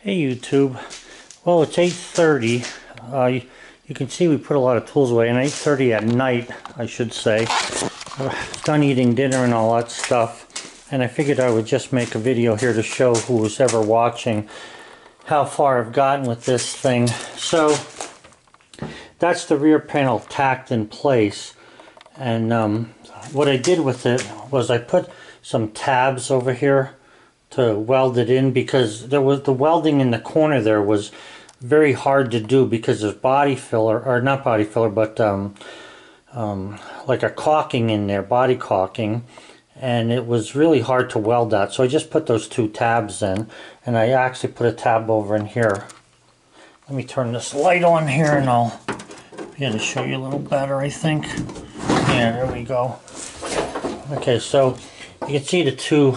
Hey YouTube. Well, it's 8:30. You can see we put a lot of tools away, and 8:30 at night, I should say. Done eating dinner and all that stuff, and I figured I would just make a video here to show who was ever watching how far I've gotten with this thing. So that's the rear panel tacked in place, and what I did with it was I put some tabs over here to weld it in, because there was the welding in the corner there was very hard to do because there's body filler, or not body filler, but like a caulking in there, body caulking, and it was really hard to weld that. So I just put those two tabs in, and I actually put a tab over in here. Let me turn this light on here and I'll be able to show you a little better, I think. Yeah, there we go. Okay, so you can see the two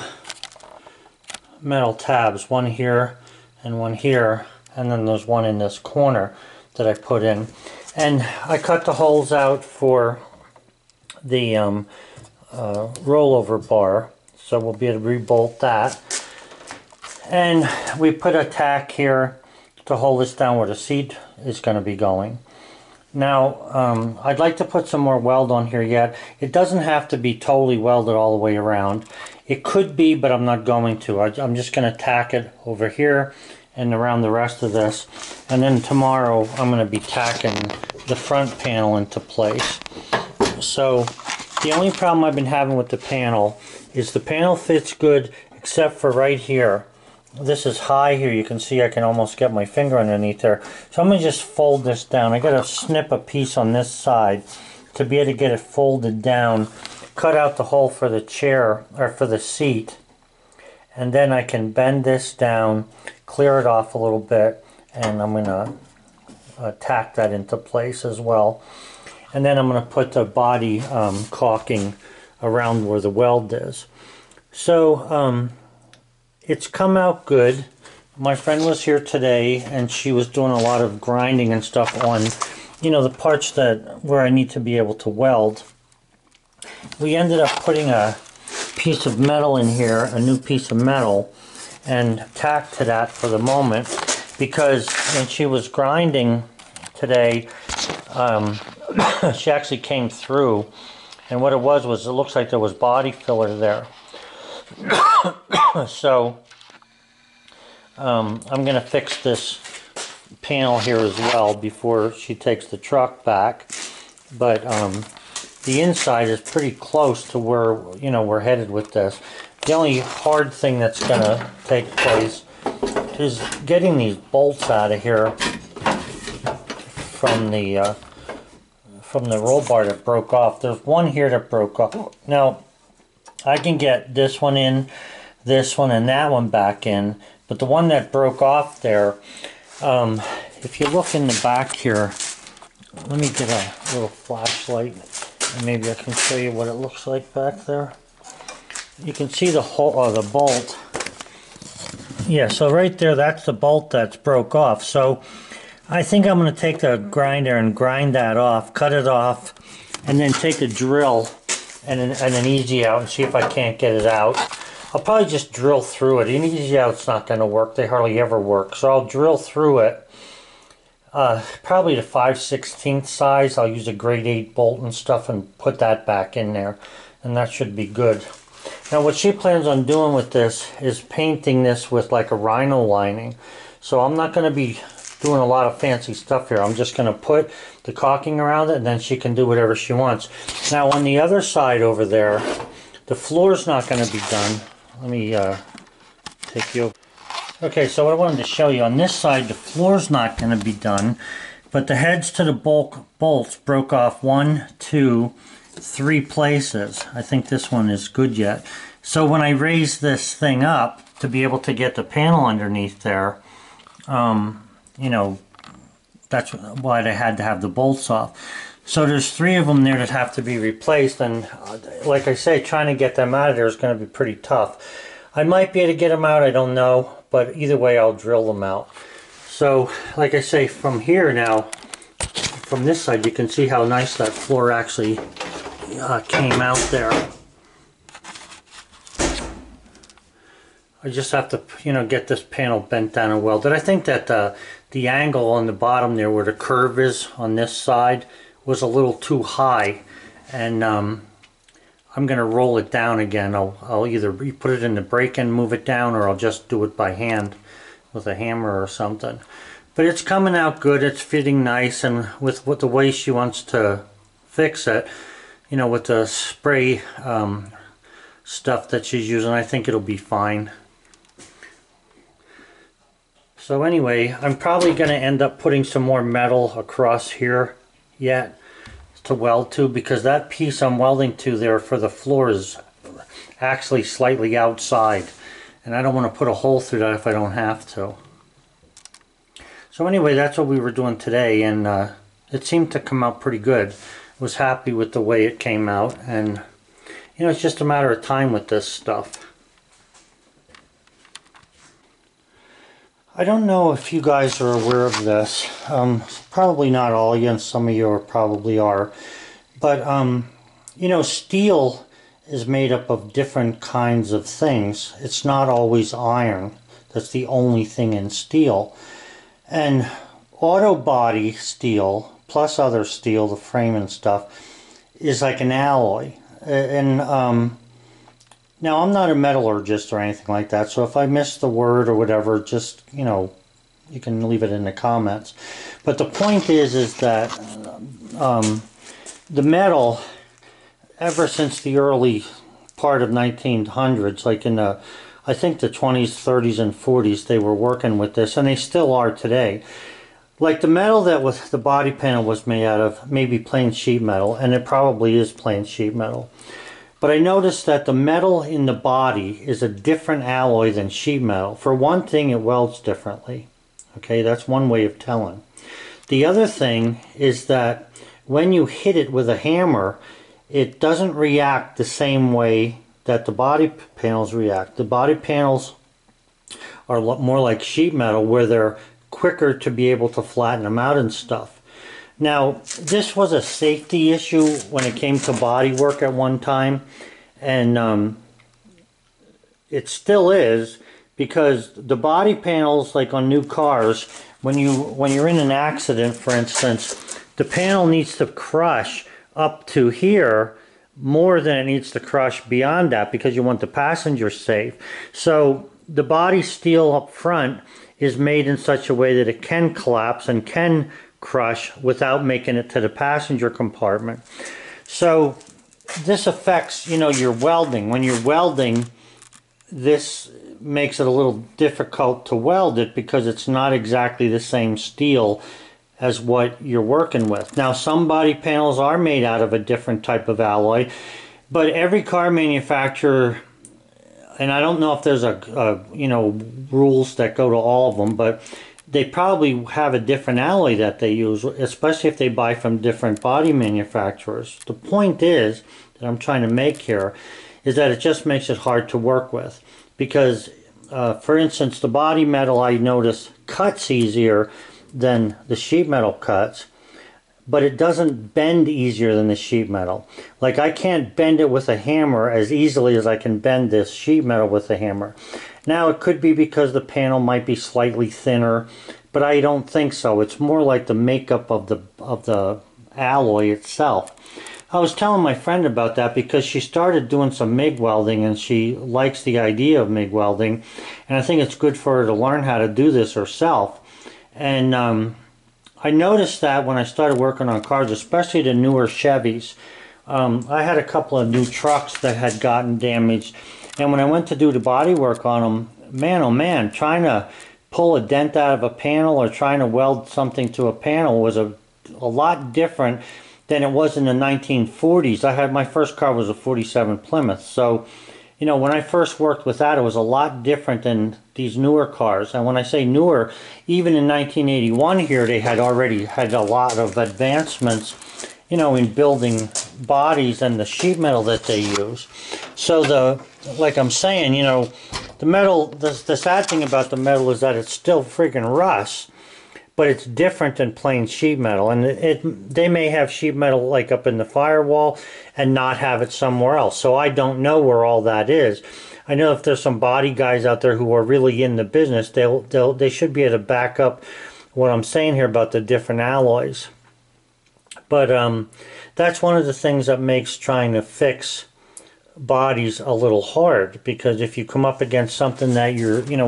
metal tabs, one here and one here, and then there's one in this corner that I put in. And I cut the holes out for the rollover bar, so we'll be able to rebolt that. And we put a tack here to hold this down where the seat is going to be going. Now, I'd like to put some more weld on here yet. It doesn't have to be totally welded all the way around. It could be, but I'm not going to. I'm just going to tack it over here and around the rest of this. And then tomorrow I'm going to be tacking the front panel into place. So the only problem I've been having with the panel is the panel fits good except for right here. This is high here. You can see I can almost get my finger underneath there. So I'm going to just fold this down. I got to snip a piece on this side to be able to get it folded down. Cut out the hole for the chair, or for the seat. And then I can bend this down, clear it off a little bit, and I'm going to tack that into place as well. And then I'm going to put the body caulking around where the weld is. So, it's come out good. My friend was here today and she was doing a lot of grinding and stuff on, you know, the parts that where I need to be able to weld. We ended up putting a piece of metal in here, a new piece of metal, and tacked to that for the moment, because when she was grinding today, she actually came through, and what it was it looks like there was body filler there. So I'm going to fix this panel here as well before she takes the truck back. But the inside is pretty close to where, you know, we're headed with this. The only hard thing that's going to take place is getting these bolts out of here from the roll bar that broke off. There's one here that broke off. Now, I can get this one in, this one, and that one back in, but the one that broke off there, if you look in the back here, let me get a little flashlight and maybe I can show you what it looks like back there. You can see the hole, the bolt. Yeah, so right there, that's the bolt that's broke off. So I think I'm going to take the grinder and grind that off, cut it off, and then take a drill and an easy out and see if I can't get it out. I'll probably just drill through it. An easy out's not going to work. They hardly ever work. So I'll drill through it. Probably the 5/16 size. I'll use a grade 8 bolt and stuff and put that back in there. And that should be good. Now what she plans on doing with this is painting this with like a rhino lining. So I'm not going to be doing a lot of fancy stuff here. I'm just going to put the caulking around it, and then she can do whatever she wants. Now on the other side over there, the floor's not going to be done. Let me take you over. Okay, so what I wanted to show you, on this side the floor's not going to be done, but the heads to the bolts broke off 1, 2, 3 places. I think this one is good yet. So when I raise this thing up to be able to get the panel underneath there, you know, that's why they had to have the bolts off. So there's 3 of them there that have to be replaced, and like I say, trying to get them out of there is going to be pretty tough. I might be able to get them out, I don't know, but either way I'll drill them out. So like I say, from here now, from this side, you can see how nice that floor actually came out there. I just have to, you know, get this panel bent down and welded. I think that the angle on the bottom there where the curve is on this side was a little too high, and I'm going to roll it down again. I'll either put it in the brake and move it down, or I'll just do it by hand with a hammer or something. But it's coming out good. It's fitting nice, and with the way she wants to fix it, you know, with the spray stuff that she's using, I think it'll be fine. So anyway, I'm probably going to end up putting some more metal across here yet to weld to, because that piece I'm welding to there for the floor is actually slightly outside, and I don't want to put a hole through that if I don't have to. So anyway, that's what we were doing today, and it seemed to come out pretty good. Was happy with the way it came out, and you know, it's just a matter of time with this stuff. I don't know if you guys are aware of this. Probably not all of you, and some of you probably are. But, you know, steel is made up of different kinds of things. It's not always iron. That's the only thing in steel. And auto body steel, plus other steel, the frame and stuff, is like an alloy. And now, I'm not a metallurgist or anything like that, so if I miss the word or whatever, just, you know, you can leave it in the comments. But the point is that the metal, ever since the early part of 1900s, like in the, I think the 20s, 30s, and 40s, they were working with this, and they still are today. Like the metal that was the body panel was made out of, maybe plain sheet metal, and it probably is plain sheet metal. But I noticed that the metal in the body is a different alloy than sheet metal. For one thing, it welds differently. Okay, that's one way of telling. The other thing is that when you hit it with a hammer, it doesn't react the same way that the body panels react. The body panels are more like sheet metal, where they're quicker to be able to flatten them out and stuff. Now, this was a safety issue when it came to body work at one time, and it still is, because the body panels, like on new cars, when you're in an accident, for instance, the panel needs to crush up to here more than it needs to crush beyond that, because you want the passenger safe. So the body steel up front is made in such a way that it can collapse and can crush without making it to the passenger compartment. So this affects, you know, your welding. When you're welding, this makes it a little difficult to weld it, because it's not exactly the same steel as what you're working with. Now, some body panels are made out of a different type of alloy, but every car manufacturer, and I don't know if there's you know, rules that go to all of them, but they probably have a different alloy that they use, especially if they buy from different body manufacturers. The point is, that I'm trying to make here, is that it just makes it hard to work with. Because, for instance, the body metal, I notice, cuts easier than the sheet metal cuts, but it doesn't bend easier than the sheet metal. Like, I can't bend it with a hammer as easily as I can bend this sheet metal with a hammer. Now, it could be because the panel might be slightly thinner, but I don't think so. It's more like the makeup of the alloy itself. I was telling my friend about that, because she started doing some MIG welding, and she likes the idea of MIG welding, and I think it's good for her to learn how to do this herself. And I noticed that when I started working on cars, especially the newer Chevys, I had a couple of new trucks that had gotten damaged, and when I went to do the body work on them, man oh man, trying to pull a dent out of a panel or trying to weld something to a panel was a lot different than it was in the 1940s. My first car was a 47 Plymouth, so you know, when I first worked with that, it was a lot different than these newer cars. And when I say newer, even in 1981 here, they had already had a lot of advancements, you know, in building bodies and the sheet metal that they use. So like I'm saying, you know, the metal, the sad thing about the metal is that it's still freaking rust, but it's different than plain sheet metal. And they may have sheet metal like up in the firewall and not have it somewhere else. So I don't know where all that is. I know if there's some body guys out there who are really in the business, they should be able to back up what I'm saying here about the different alloys. But that's one of the things that makes trying to fix bodies a little hard, because if you come up against something that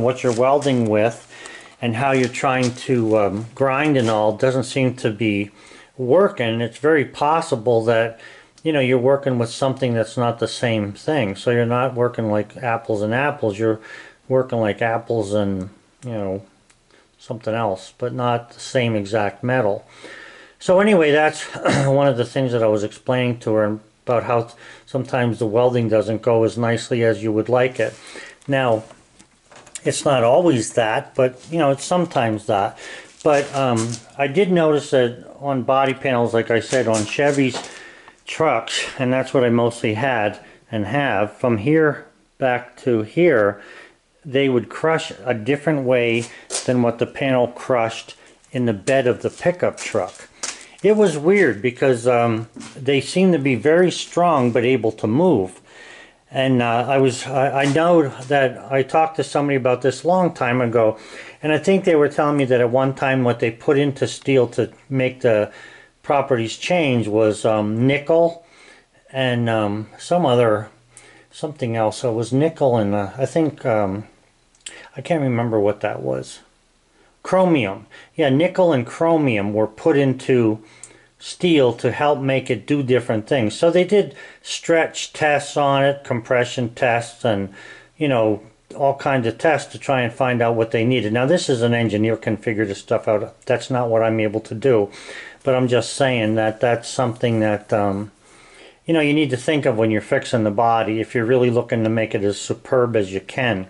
what you're welding with and how you're trying to grind and all doesn't seem to be working, it's very possible that you're working with something that's not the same thing. So you're not working like apples and apples, you're working like apples and something else, but not the same exact metal. So anyway, that's one of the things that I was explaining to her about how sometimes the welding doesn't go as nicely as you would like it. Now, it's not always that, but it's sometimes that. But I did notice that on body panels, like I said, on Chevy's trucks, and that's what I mostly had and have, from here back to here, they would crush a different way than what the panel crushed in the bed of the pickup truck. It was weird because they seem to be very strong but able to move. And I know that I talked to somebody about this a long time ago, and I think they were telling me that at one time what they put into steel to make the properties change was nickel and something else. So it was nickel and I think I can't remember what that was. Chromium. Yeah, nickel and chromium were put into steel to help make it do different things. So they did stretch tests on it, compression tests, and all kinds of tests to try and find out what they needed. Now this is an engineer can figure this stuff out. That's not what I'm able to do. But I'm just saying that that's something that you need to think of when you're fixing the body, if you're really looking to make it as superb as you can.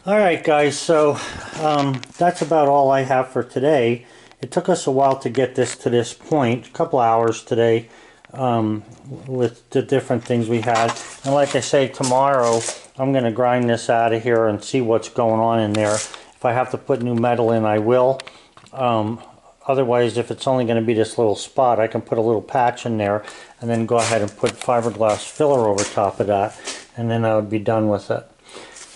Alright guys, so that's about all I have for today. It took us a while to get this to this point, a couple hours today, with the different things we had. And like I say, tomorrow I'm going to grind this out of here and see what's going on in there. If I have to put new metal in, I will. Otherwise, if it's only going to be this little spot, I can put a little patch in there and then go ahead and put fiberglass filler over top of that, and then I would be done with it.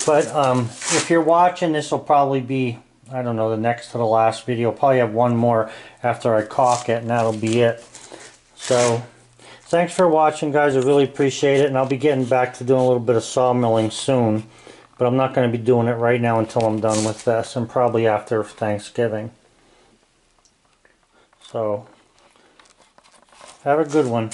But if you're watching, this will probably be, I don't know, the next to the last video. I'll probably have one more after I caulk it, and that'll be it. So, thanks for watching, guys. I really appreciate it, and I'll be getting back to doing a little bit of sawmilling soon. But I'm not going to be doing it right now until I'm done with this, and probably after Thanksgiving. So, have a good one.